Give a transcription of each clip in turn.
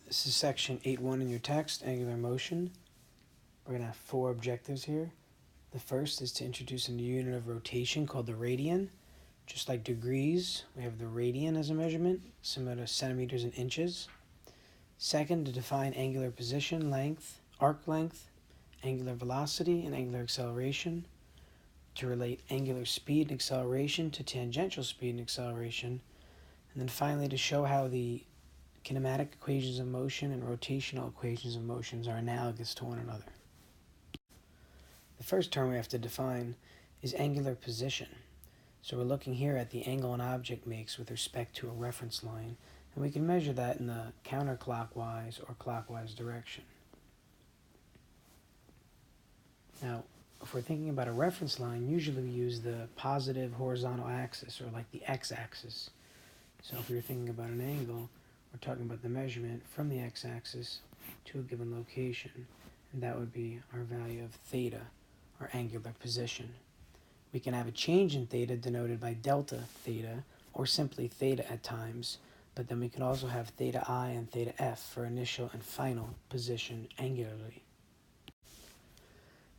This is section 8.1 in your text, angular motion. We're going to have 4 objectives here. The first is to introduce a new unit of rotation called the radian. Just like degrees, we have the radian as a measurement, similar to centimeters and inches. Second, to define angular position, length, arc length, angular velocity, and angular acceleration. To relate angular speed and acceleration to tangential speed and acceleration. And then finally, to show how the kinematic equations of motion and rotational equations of motions are analogous to one another. The first term we have to define is angular position. So we're looking here at the angle an object makes with respect to a reference line, and we can measure that in the counterclockwise or clockwise direction. Now, if we're thinking about a reference line, usually we use the positive horizontal axis, or like the x-axis. So if we were thinking about an angle, we're talking about the measurement from the x-axis to a given location, and that would be our value of theta, or angular position. We can have a change in theta denoted by delta theta, or simply theta at times, but then we can also have theta I and theta f for initial and final position angularly.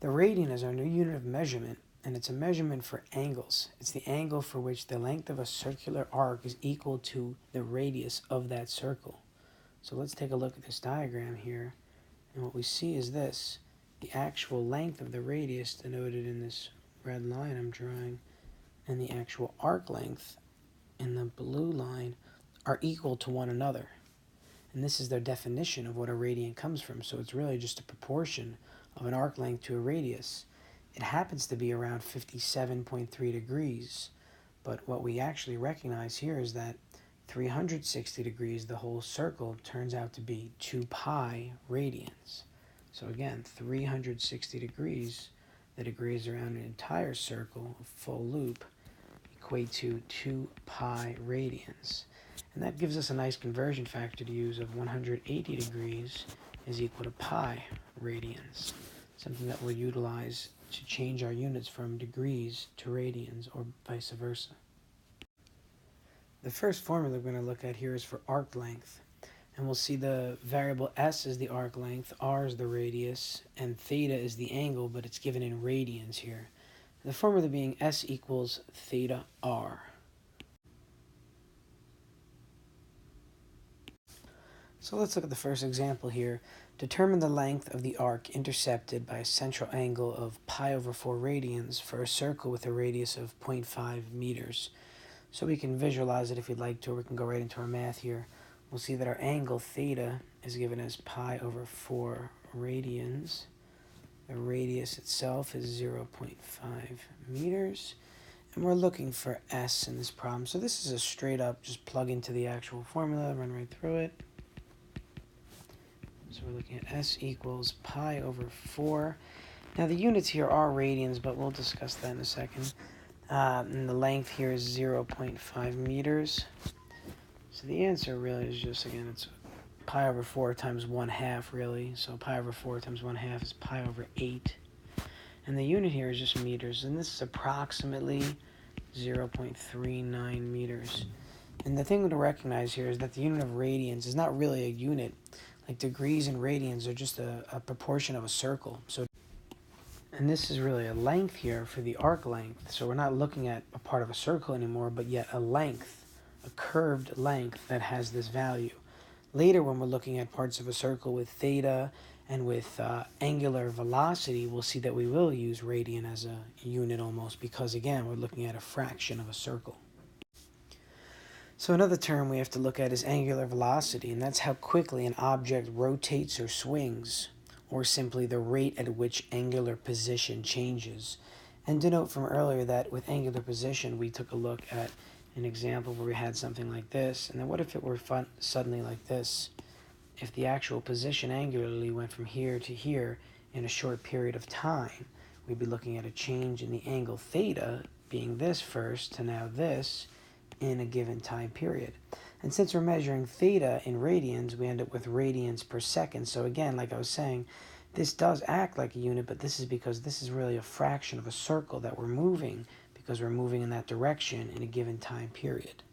The radian is our new unit of measurement, and it's a measurement for angles. It's the angle for which the length of a circular arc is equal to the radius of that circle. So let's take a look at this diagram here, and what we see is this. The actual length of the radius denoted in this red line I'm drawing, and the actual arc length in the blue line are equal to one another. And this is their definition of what a radian comes from, so it's really just a proportion of an arc length to a radius. It happens to be around 57.3 degrees, but what we actually recognize here is that 360 degrees, the whole circle, turns out to be 2 pi radians. So again, 360 degrees, the degrees around an entire circle, a full loop, equate to 2 pi radians. And that gives us a nice conversion factor to use of 180 degrees is equal to pi radians, something that we'll utilize to change our units from degrees to radians or vice versa. The first formula we're going to look at here is for arc length. And we'll see the variable s is the arc length, r is the radius, and theta is the angle, but it's given in radians here. The formula being s equals theta r. So let's look at the first example here. Determine the length of the arc intercepted by a central angle of pi over 4 radians for a circle with a radius of 0.5 meters. So we can visualize it if you'd like to, or we can go right into our math here. We'll see that our angle theta is given as pi over 4 radians. The radius itself is 0.5 meters. And we're looking for s in this problem. So this is a straight up, just plug into the actual formula, run right through it. So we're looking at s equals pi over 4. Now the units here are radians, but we'll discuss that in a second. And the length here is 0.5 meters. So the answer really is just, again, it's pi over 4 times 1/2, really. So pi over 4 times 1/2 is pi over 8. And the unit here is just meters, and this is approximately 0.39 meters. And the thing to recognize here is that the unit of radians is not really a unit. Like degrees and radians are just a proportion of a circle. And this is really a length here for the arc length. So we're not looking at a part of a circle anymore, but yet a length, a curved length that has this value. Later, when we're looking at parts of a circle with theta and with angular velocity, we'll see that we will use radian as a unit almost, because again, we're looking at a fraction of a circle. So another term we have to look at is angular velocity, and that's how quickly an object rotates or swings, or simply the rate at which angular position changes. And to note from earlier that with angular position, we took a look at an example where we had something like this, and then what if it were suddenly like this? If the actual position angularly went from here to here in a short period of time, we'd be looking at a change in the angle theta, being this first to now this, in a given time period. And since we're measuring theta in radians, we end up with radians per second. So again, like I was saying, this does act like a unit, but this is because this is really a fraction of a circle that we're moving, because we're moving in that direction in a given time period.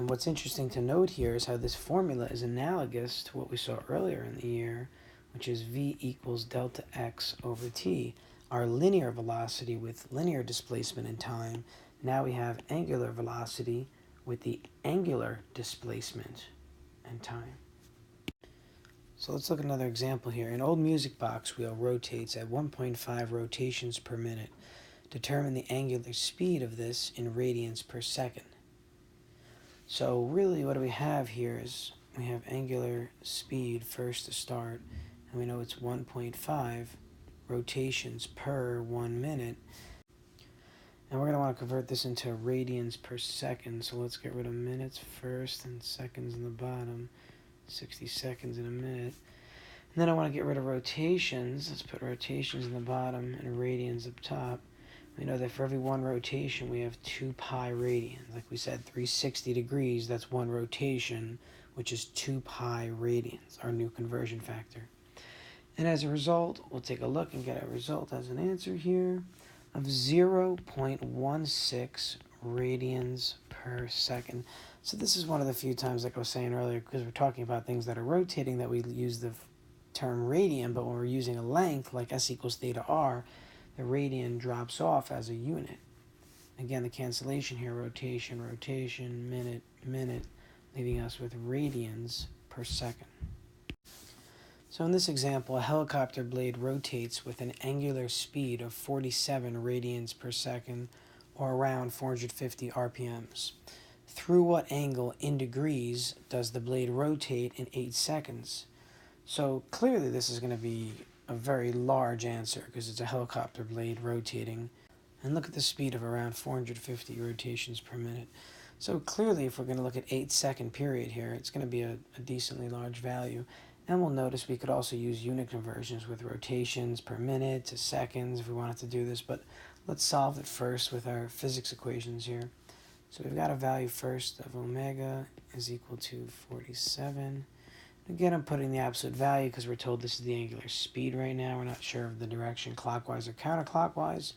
And what's interesting to note here is how this formula is analogous to what we saw earlier in the year, which is v equals delta x over t, our linear velocity with linear displacement in time. Now we have angular velocity with the angular displacement in time. So let's look at another example here. An old music box wheel rotates at 1.5 rotations per minute. Determine the angular speed of this in radians per second. So really what we have here is we have angular speed first to start, and we know it's 1.5 rotations per 1 minute. And we're going to want to convert this into radians per second. So let's get rid of minutes first and seconds in the bottom. 60 seconds in a minute. And then I want to get rid of rotations. Let's put rotations in the bottom and radians up top. We know that for every one rotation we have 2 pi radians. Like we said, 360 degrees, that's one rotation, which is 2 pi radians, our new conversion factor. And as a result, we'll take a look and get a result as an answer here of 0.16 radians per second. So this is one of the few times, like I was saying earlier, because we're talking about things that are rotating, that we use the term radian, but when we're using a length like s equals theta r, the radian drops off as a unit. Again, the cancellation here, rotation, rotation, minute, minute, leaving us with radians per second. So in this example, a helicopter blade rotates with an angular speed of 47 radians per second, or around 450 RPMs. Through what angle in degrees does the blade rotate in 8 seconds? So clearly this is going to be a very large answer because it's a helicopter blade rotating. And look at the speed of around 450 rotations per minute. So clearly if we're going to look at 8-second period here, it's going to be a decently large value. And we'll notice we could also use unit conversions with rotations per minute to seconds if we wanted to do this. But let's solve it first with our physics equations here. So we've got a value first of omega is equal to 47. Again, I'm putting the absolute value because we're told this is the angular speed right now. We're not sure of the direction, clockwise or counterclockwise.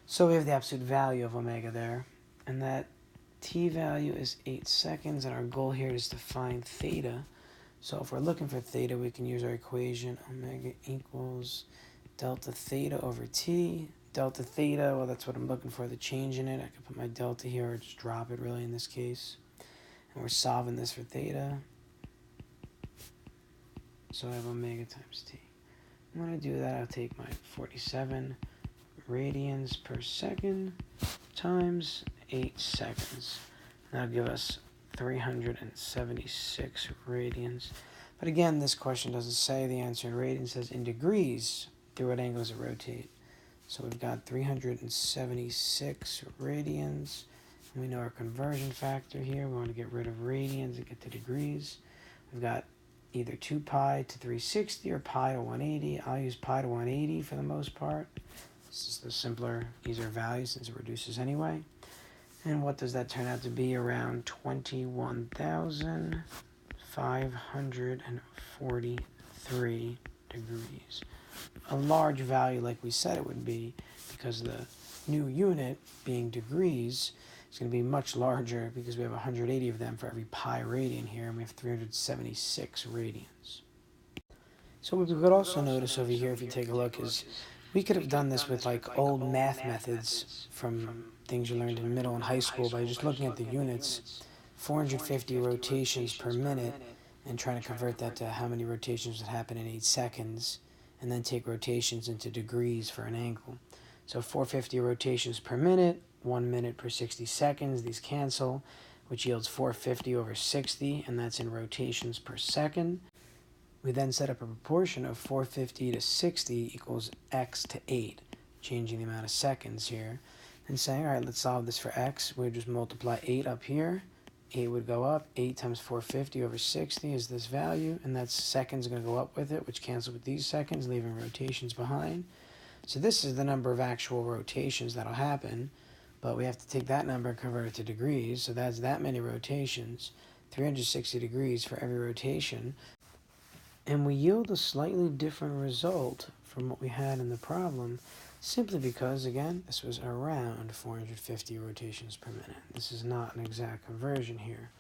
So we have the absolute value of omega there. And that t value is 8 seconds, and our goal here is to find theta. So if we're looking for theta, we can use our equation, omega equals delta theta over t. Delta theta, well, that's what I'm looking for, the change in it. I could put my delta here or just drop it really in this case. And we're solving this for theta. So I have omega times t. When I do that, I'll take my 47 radians per second times 8 seconds. That'll give us 376 radians. But again, this question doesn't say the answer in radians, it says in degrees through what angle does it rotate. So we've got 376 radians. And we know our conversion factor here. We want to get rid of radians and get to degrees. We've got either 2 pi to 360 or pi to 180. I'll use pi to 180 for the most part. This is the simpler, easier value since it reduces anyway. And what does that turn out to be? Around 21,543 degrees. A large value like we said it would be, because the new unit being degrees is going to be much larger because we have 180 of them for every pi radian here, and we have 376 radians. So what we could also notice over here, if you take a look, is we could have done this with like old math methods from things you learned in middle and high school by just looking at the units, 450 rotations per minute, and trying to convert that to how many rotations would happen in 8 seconds, and then take rotations into degrees for an angle. So 450 rotations per minute, 1 minute per 60 seconds, these cancel, which yields 450 over 60, and that's in rotations per second. We then set up a proportion of 450 to 60 equals x to 8, changing the amount of seconds here, and saying, all right, let's solve this for x. We would just multiply 8 up here. 8 would go up. 8 times 450 over 60 is this value, and that's seconds going to go up with it, which cancel with these seconds, leaving rotations behind. So this is the number of actual rotations that'll happen, but we have to take that number and convert it to degrees, so that's that many rotations, 360 degrees for every rotation. And we yield a slightly different result from what we had in the problem, simply because, again, this was around 450 rotations per minute. This is not an exact conversion here.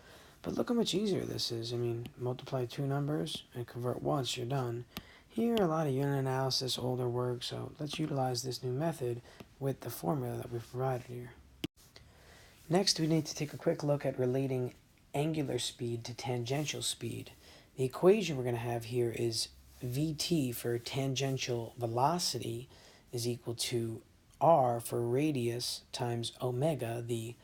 But look how much easier this is. I mean, multiply two numbers and convert once, you're done. Here, a lot of unit analysis, older work, so let's utilize this new method with the formula that we've provided here. Next, we need to take a quick look at relating angular speed to tangential speed. The equation we're going to have here is Vt for tangential velocity is equal to r for radius times omega, the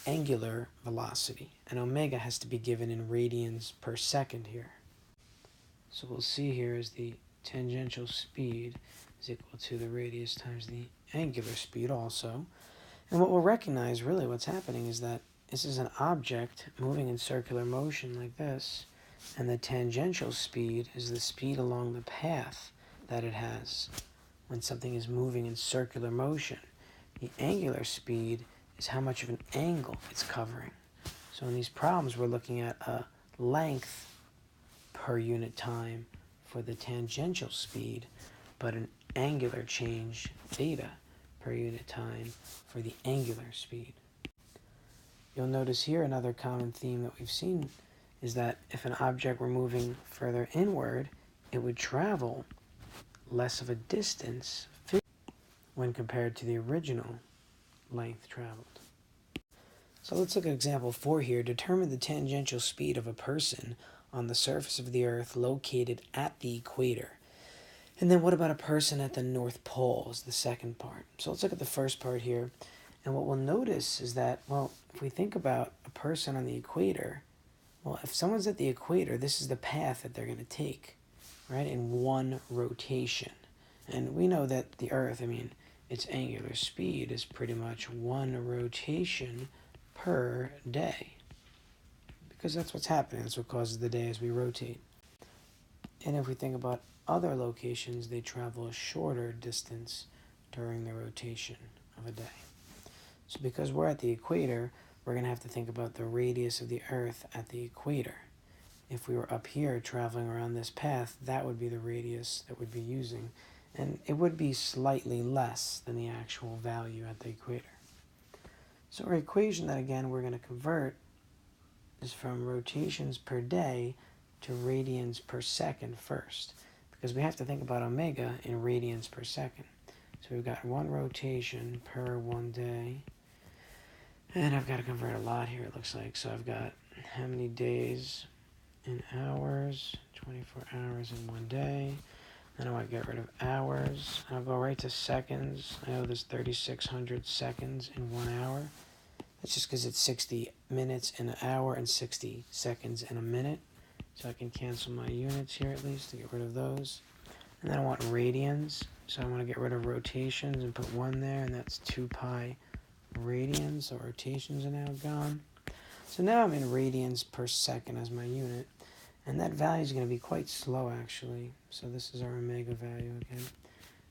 angular velocity. And omega has to be given in radians per second here. So we'll see here is the tangential speed is equal to the radius times the angular speed also. And what we'll recognize, really what's happening, is that this is an object moving in circular motion like this, and the tangential speed is the speed along the path that it has when something is moving in circular motion. The angular speed is how much of an angle it's covering. So in these problems, we're looking at a length per unit time for the tangential speed, but an angular change, theta, per unit time for the angular speed. You'll notice here another common theme that we've seen is that if an object were moving further inward, it would travel less of a distance when compared to the original length traveled. So let's look at example 4 here. Determine the tangential speed of a person on the surface of the Earth located at the equator. And then what about a person at the North Pole is the second part. So let's look at the first part here. And what we'll notice is that, well, if we think about a person on the equator, well, if someone's at the equator, this is the path that they're going to take, right, in one rotation. And we know that the Earth, I mean, its angular speed is pretty much one rotation per day. Because that's what's happening. That's what causes the day as we rotate. And if we think about other locations, they travel a shorter distance during the rotation of a day. So because we're at the equator, we're going to have to think about the radius of the Earth at the equator. If we were up here traveling around this path, that would be the radius that we'd be using. And it would be slightly less than the actual value at the equator. So our equation that, again, we're going to convert is from rotations per day to radians per second first, because we have to think about omega in radians per second. So we've got one rotation per 1 day, and I've got to convert a lot here, it looks like. So I've got how many days in hours, 24 hours in 1 day. Then I want to get rid of hours. I'll go right to seconds. I know there's 3,600 seconds in 1 hour. That's just because it's 60 minutes in an hour and 60 seconds in a minute. So I can cancel my units here at least to get rid of those. And then I want radians. So I want to get rid of rotations and put 1 there, and that's 2 pi radians. So rotations are now gone. So now I'm in radians per second as my unit. And that value is going to be quite slow, actually. So this is our omega value again.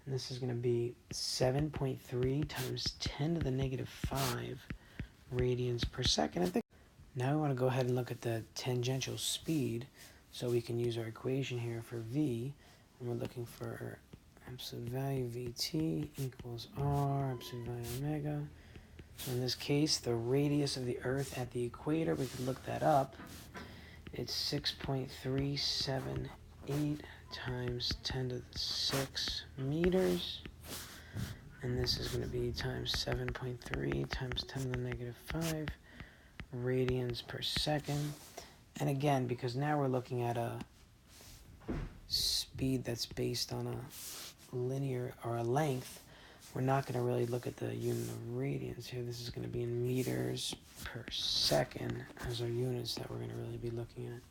And this is going to be 7.3 times 10 to the negative 5 radians per second. I think now we want to go ahead and look at the tangential speed. So we can use our equation here for V. And we're looking for absolute value Vt equals R, absolute value omega. So in this case, the radius of the Earth at the equator, we could look that up. It's 6.378 times 10 to the 6 meters. And this is going to be times 7.3 times 10 to the negative 5 radians per second. And again, because now we're looking at a speed that's based on a linear or a length, we're not going to really look at the unit of radians here. This is going to be in meters per second as our units that we're going to really be looking at.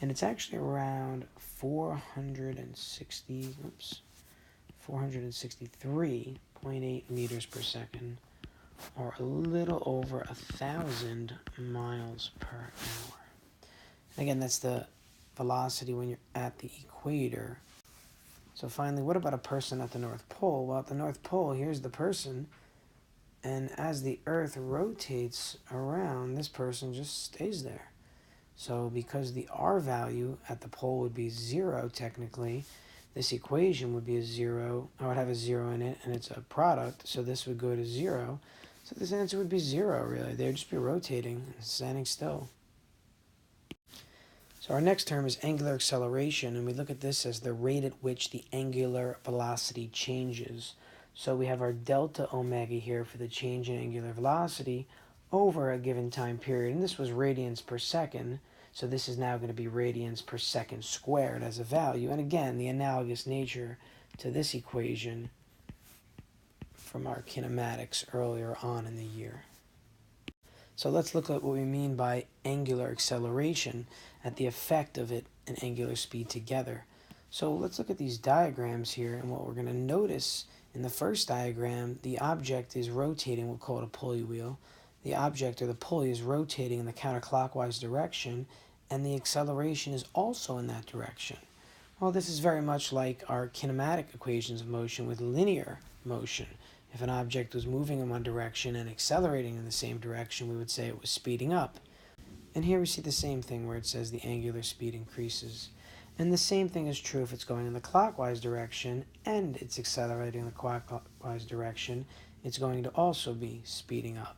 And it's actually around 463.8 meters per second, or a little over 1,000 miles per hour. And again, that's the velocity when you're at the equator. So finally, what about a person at the North Pole? Well, at the North Pole, here's the person, and as the Earth rotates around, this person just stays there. So because the R value at the pole would be 0 technically, this equation would be a 0. I would have a 0 in it, and it's a product, so this would go to 0. So this answer would be 0, really. They would just be rotating and standing still. So our next term is angular acceleration, and we look at this as the rate at which the angular velocity changes. So we have our delta omega here for the change in angular velocity over a given time period, and this was radians per second, so this is now going to be radians per second squared as a value. And again, the analogous nature to this equation from our kinematics earlier on in the year. So let's look at what we mean by angular acceleration at the effect of it and angular speed together. So let's look at these diagrams here, and what we're going to notice in the first diagram, the object is rotating, we'll call it a pulley wheel. The object or the pulley is rotating in the counterclockwise direction, and the acceleration is also in that direction. Well, this is very much like our kinematic equations of motion with linear motion. If an object was moving in one direction and accelerating in the same direction, we would say it was speeding up. And here we see the same thing where it says the angular speed increases. And the same thing is true if it's going in the clockwise direction and it's accelerating in the clockwise direction, it's going to also be speeding up.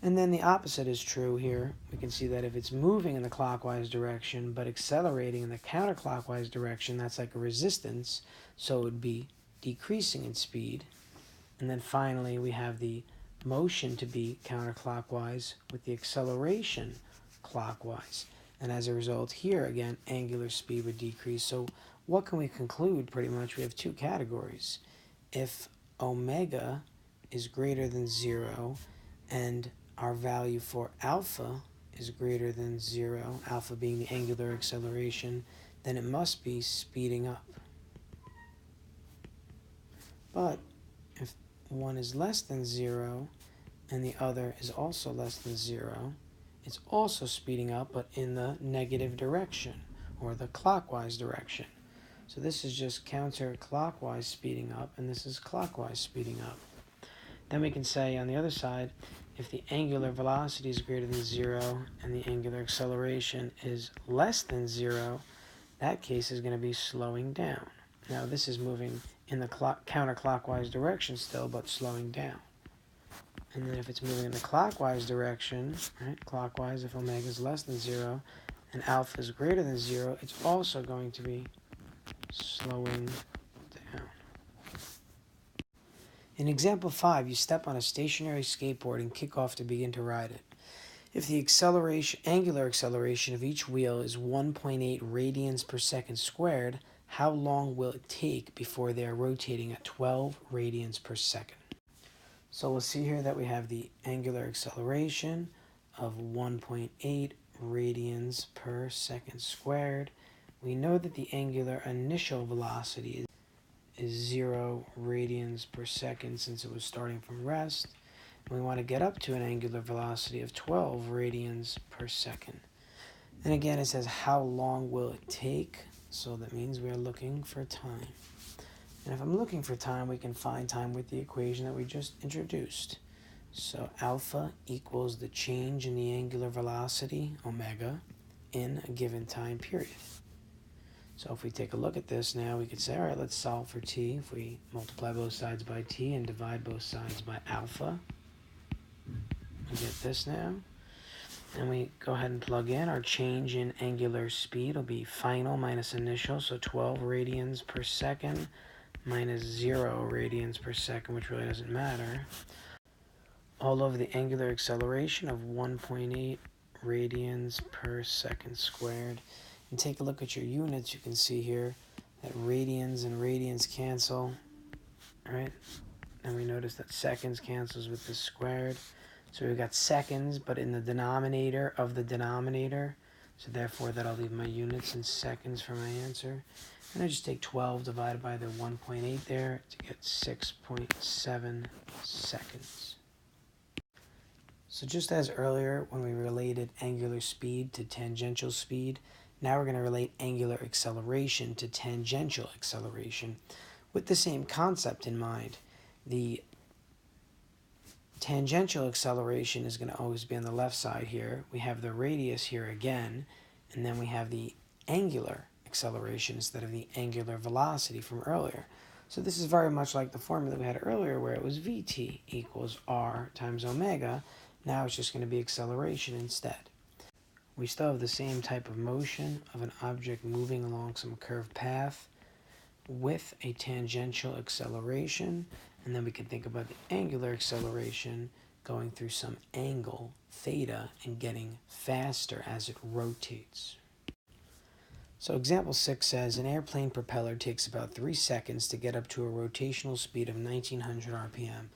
And then the opposite is true here. We can see that if it's moving in the clockwise direction but accelerating in the counterclockwise direction, that's like a resistance, so it would be decreasing in speed. And then finally, we have the motion to be counterclockwise with the acceleration clockwise. And as a result, here again, angular speed would decrease. So what can we conclude? Pretty much we have two categories. If omega is greater than 0 and our value for alpha is greater than 0, alpha being the angular acceleration, then it must be speeding up. But if one is less than 0 and the other is also less than 0, it's also speeding up, but in the negative direction or the clockwise direction. So this is just counterclockwise speeding up, and this is clockwise speeding up. Then we can say on the other side, if the angular velocity is greater than 0 and the angular acceleration is less than 0, that case is going to be slowing down. Now this is moving in the counterclockwise direction still, but slowing down. And then if it's moving in the clockwise direction, right, clockwise, if omega is less than 0 and alpha is greater than 0, it's also going to be slowing down. In example 5, you step on a stationary skateboard and kick off to begin to ride it. If the angular acceleration of each wheel is 1.8 radians per second squared, how long will it take before they are rotating at 12 radians per second? So we'll see here that we have the angular acceleration of 1.8 radians per second squared. We know that the angular initial velocity is 0 radians per second since it was starting from rest. And we want to get up to an angular velocity of 12 radians per second. And again, it says how long will it take? So that means we are looking for time. And if I'm looking for time, we can find time with the equation that we just introduced. So alpha equals the change in the angular velocity, omega, in a given time period. So if we take a look at this now, we could say, all right, let's solve for t. If we multiply both sides by t and divide both sides by alpha, we get this now. And we go ahead and plug in our change in angular speed will be final minus initial, so 12 radians per second minus 0 radians per second, which really doesn't matter, all over the angular acceleration of 1.8 radians per second squared. And take a look at your units. You can see here that radians and radians cancel, right? And we notice that seconds cancels with this squared. So we've got seconds, but in the denominator of the denominator. So therefore, that'll leave my units in seconds for my answer. And I just take 12 divided by the 1.8 there to get 6.7 seconds. So just as earlier when we related angular speed to tangential speed, now we're going to relate angular acceleration to tangential acceleration with the same concept in mind. The tangential acceleration is going to always be on the left side here. We have the radius here again, and then we have the angular acceleration instead of the angular velocity from earlier. So this is very much like the formula we had earlier where it was Vt equals r times omega. Now it's just going to be acceleration instead. we still have the same type of motion of an object moving along some curved path with a tangential acceleration, and then we can think about the angular acceleration going through some angle, theta, and getting faster as it rotates. So example 6 says, an airplane propeller takes about 3 seconds to get up to a rotational speed of 1900 RPM.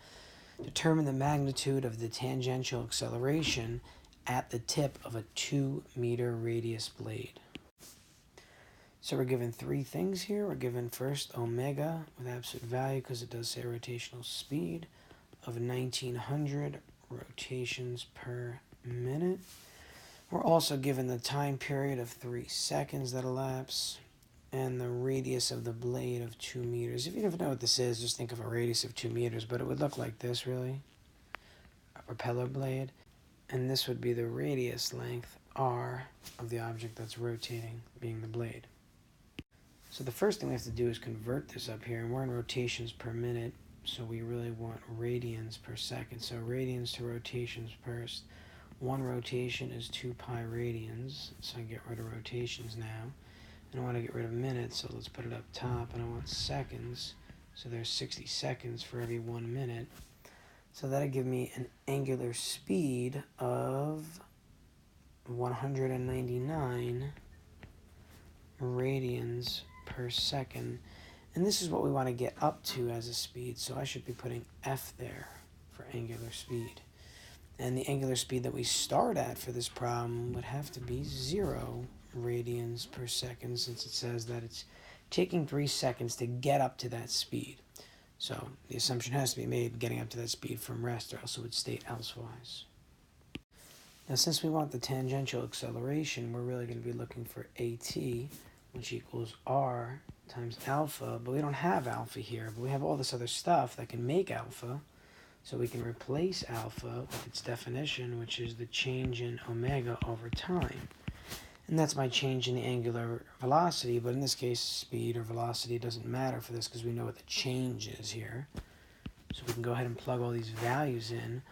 Determine the magnitude of the tangential acceleration at the tip of a 2-meter radius blade. So we're given 3 things here. We're given first omega with absolute value because it does say rotational speed of 1900 rotations per minute. We're also given the time period of 3 seconds that elapse and the radius of the blade of 2 meters. If you don't know what this is, just think of a radius of 2 meters, but it would look like this really, a propeller blade. And this would be the radius length, r, of the object that's rotating, being the blade. So the first thing we have to do is convert this up here, and we're in rotations per minute, so we really want radians per second. So radians to rotations first. 1 rotation is 2 pi radians, so I get rid of rotations now. And I want to get rid of minutes, so let's put it up top. And I want seconds, so there's 60 seconds for every 1 minute. So that'll give me an angular speed of 199 radians per second. And this is what we want to get up to as a speed, so I should be putting F there for angular speed. And the angular speed that we start at for this problem would have to be 0 radians per second, since it says that it's taking 3 seconds to get up to that speed. So the assumption has to be made getting up to that speed from rest, or else it would state elsewise. Now since we want the tangential acceleration, we're really going to be looking for AT, which equals r times alpha, but we don't have alpha here, but we have all this other stuff that can make alpha. So we can replace alpha with its definition, which is the change in omega over time. And that's my change in the angular velocity, but in this case, speed or velocity doesn't matter for this because we know what the change is here. So we can go ahead and plug all these values in.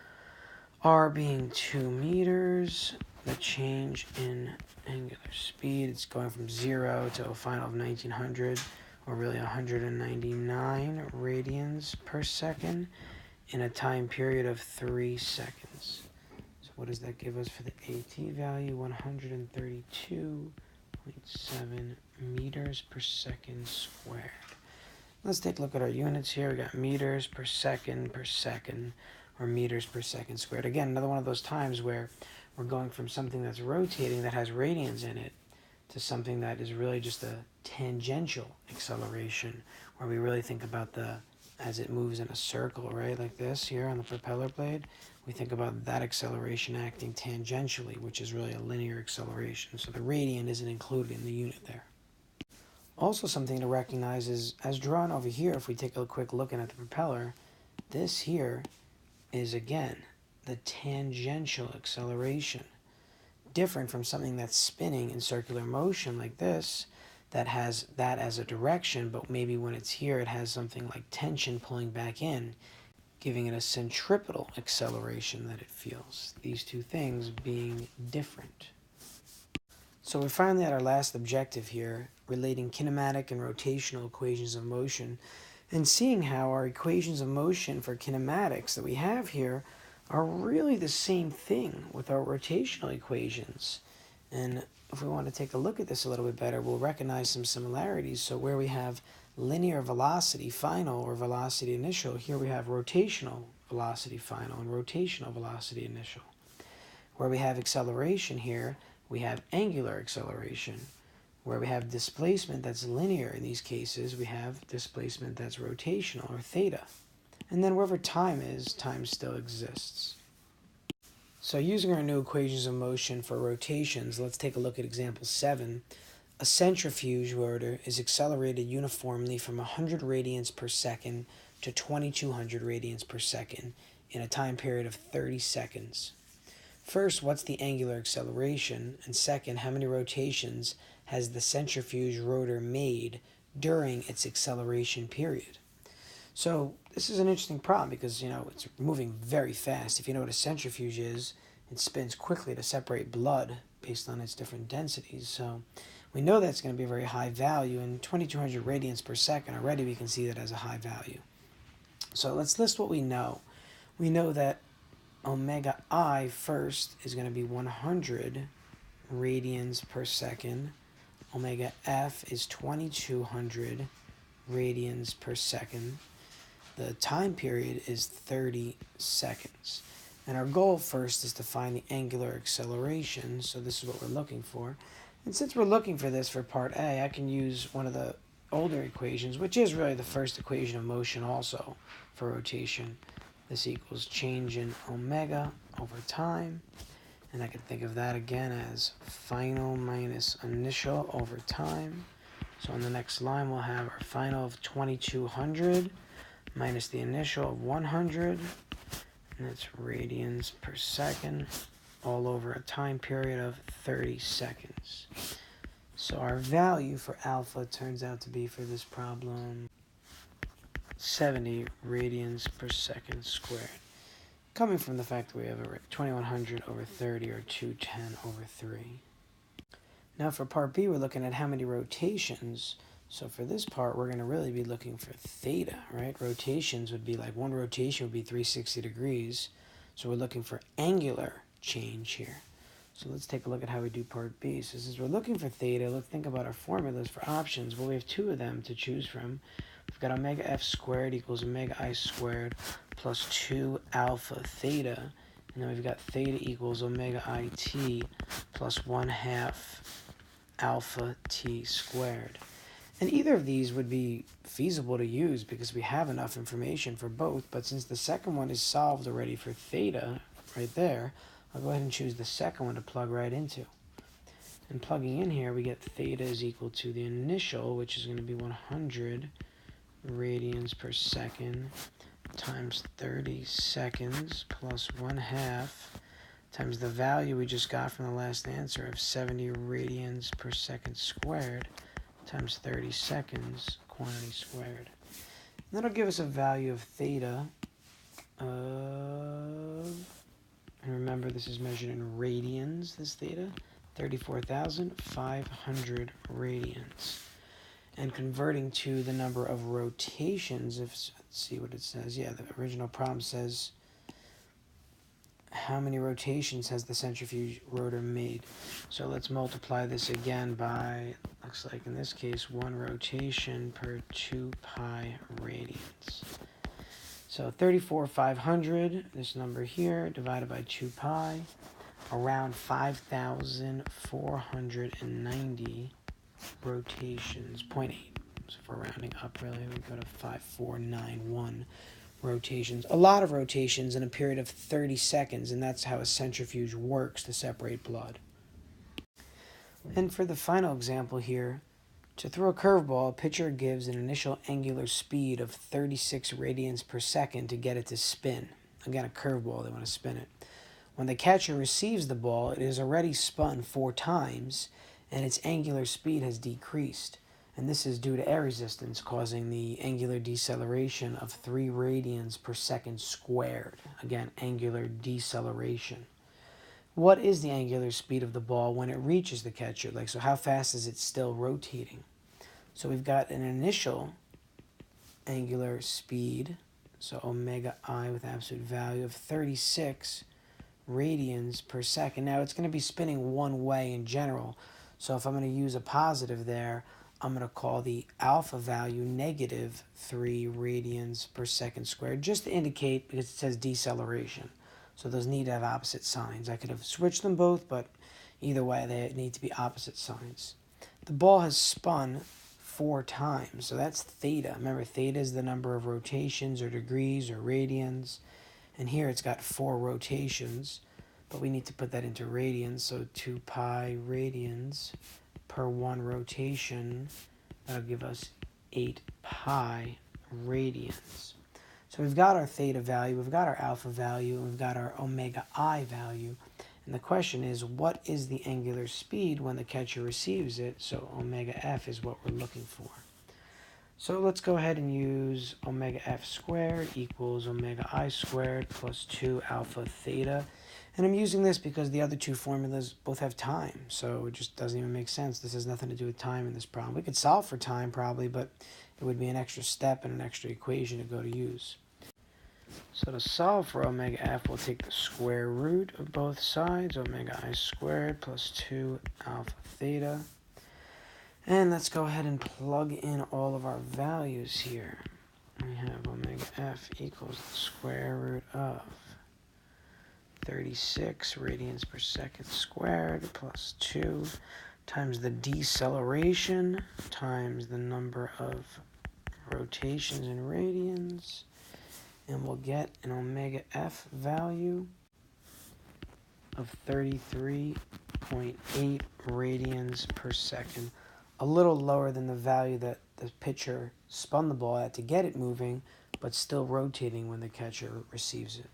R being 2 meters, the change in angular speed, it's going from 0 to a final of 1900, or really 199 radians per second, in a time period of 3 seconds. So what does that give us for the AT value? 132.7 meters per second squared. Let's take a look at our units here. We got meters per second, or meters per second squared. Again, another one of those times where we're going from something that's rotating that has radians in it to something that is really just a tangential acceleration, where we really think about as it moves in a circle, right, like this here on the propeller blade, we think about that acceleration acting tangentially, which is really a linear acceleration. So the radian isn't included in the unit there. Also something to recognize is, as drawn over here, if we take a quick look at the propeller, this here is, again, the tangential acceleration. Different from something that's spinning in circular motion like this, that has that as a direction, but maybe when it's here it has something like tension pulling back in, giving it a centripetal acceleration that it feels. These two things being different. So we're finally at our last objective here, relating kinematic and rotational equations of motion, and seeing how our equations of motion for kinematics that we have here are really the same thing with our rotational equations. And if we want to take a look at this a little bit better, we'll recognize some similarities. So where we have linear velocity final or velocity initial, here we have rotational velocity final and rotational velocity initial. Where we have acceleration here, we have angular acceleration. Where we have displacement that's linear in these cases, we have displacement that's rotational, or theta. And then wherever time is, time still exists. So using our new equations of motion for rotations, let's take a look at example 7. A centrifuge rotor is accelerated uniformly from 100 radians per second to 2200 radians per second in a time period of 30 seconds. First, what's the angular acceleration? And second, how many rotations has the centrifuge rotor made during its acceleration period? So this is an interesting problem because, it's moving very fast. If you know what a centrifuge is, it spins quickly to separate blood, based on its different densities. So we know that's going to be a very high value, and 2200 radians per second already we can see that as a high value. So let's list what we know. We know that omega I first is going to be 100 radians per second. Omega F is 2200 radians per second. The time period is 30 seconds. And our goal first is to find the angular acceleration, so this is what we're looking for. And since we're looking for this for part A, I can use one of the older equations, which is really the first equation of motion also for rotation. This equals change in omega over time. And I can think of that again as final minus initial over time. So on the next line, we'll have our final of 2200 minus the initial of 100. And that's radians per second, all over a time period of 30 seconds. So our value for alpha turns out to be, for this problem, 70 radians per second squared. Coming from the fact that we have a 2100 over 30, or 210 over 3. Now for part B, we're looking at how many rotations. So for this part, we're going to really be looking for theta, right? Rotations would be like, one rotation would be 360 degrees. So we're looking for angular change here. So let's take a look at how we do part B. So since we're looking for theta, let's think about our formulas for options. Well, we have two of them to choose from. We've got omega F squared equals omega I squared plus 2 alpha theta. And then we've got theta equals omega I t plus 1/2 alpha t squared. And either of these would be feasible to use because we have enough information for both. But since the second one is solved already for theta right there, I'll go ahead and choose the second one to plug right into. And plugging in here, we get theta is equal to the initial, which is going to be 100 radians per second times 30 seconds plus 1/2 times the value we just got from the last answer of 70 radians per second squared times 30 seconds, quantity squared. And that'll give us a value of theta of, and remember this is measured in radians, this theta, 34,500 radians. And converting to the number of rotations, let's see what it says. Yeah, the original problem says, how many rotations has the centrifuge rotor made? So let's multiply this again by, looks like in this case, 1 rotation per 2 pi radians. So 34,500, this number here, divided by 2 pi, around 5,490 rotations, 0.8. So if we're rounding up, really, we go to 5,491 rotations. A lot of rotations in a period of 30 seconds, and that's how a centrifuge works to separate blood. And for the final example here, to throw a curveball, a pitcher gives an initial angular speed of 36 radians per second to get it to spin. Again, a curveball, they want to spin it. When the catcher receives the ball, it is already spun 4 times, and its angular speed has decreased. And this is due to air resistance causing the angular deceleration of 3 radians per second squared. Again, angular deceleration. What is the angular speed of the ball when it reaches the catcher? Like, so how fast is it still rotating? So we've got an initial angular speed, so omega I with absolute value of 36 radians per second. Now it's going to be spinning one way in general. So if I'm going to use a positive there, I'm going to call the alpha value negative 3 radians per second squared, just to indicate, because it says deceleration. So those need to have opposite signs. I could have switched them both, but either way, they need to be opposite signs. The ball has spun 4 times, so that's theta. Remember, theta is the number of rotations or degrees or radians. And here it's got 4 rotations, but we need to put that into radians, so 2 pi radians per 1 rotation. That'll give us 8 pi radians. So we've got our theta value, we've got our alpha value, and we've got our omega I value. And the question is, what is the angular speed when the catcher receives it? So omega F is what we're looking for. So let's go ahead and use omega F squared equals omega I squared plus 2 alpha theta. And I'm using this because the other two formulas both have time, so it just doesn't even make sense. This has nothing to do with time in this problem. We could solve for time probably, but it would be an extra step and an extra equation to go to use. So to solve for omega f, we'll take the square root of both sides, omega I squared plus 2 alpha theta. And let's go ahead and plug in all of our values here. We have omega f equals the square root of 36 radians per second squared plus 2 times the deceleration times the number of rotations in radians, and we'll get an omega f value of 33.8 radians per second, a little lower than the value that the pitcher spun the ball at to get it moving, but still rotating when the catcher receives it.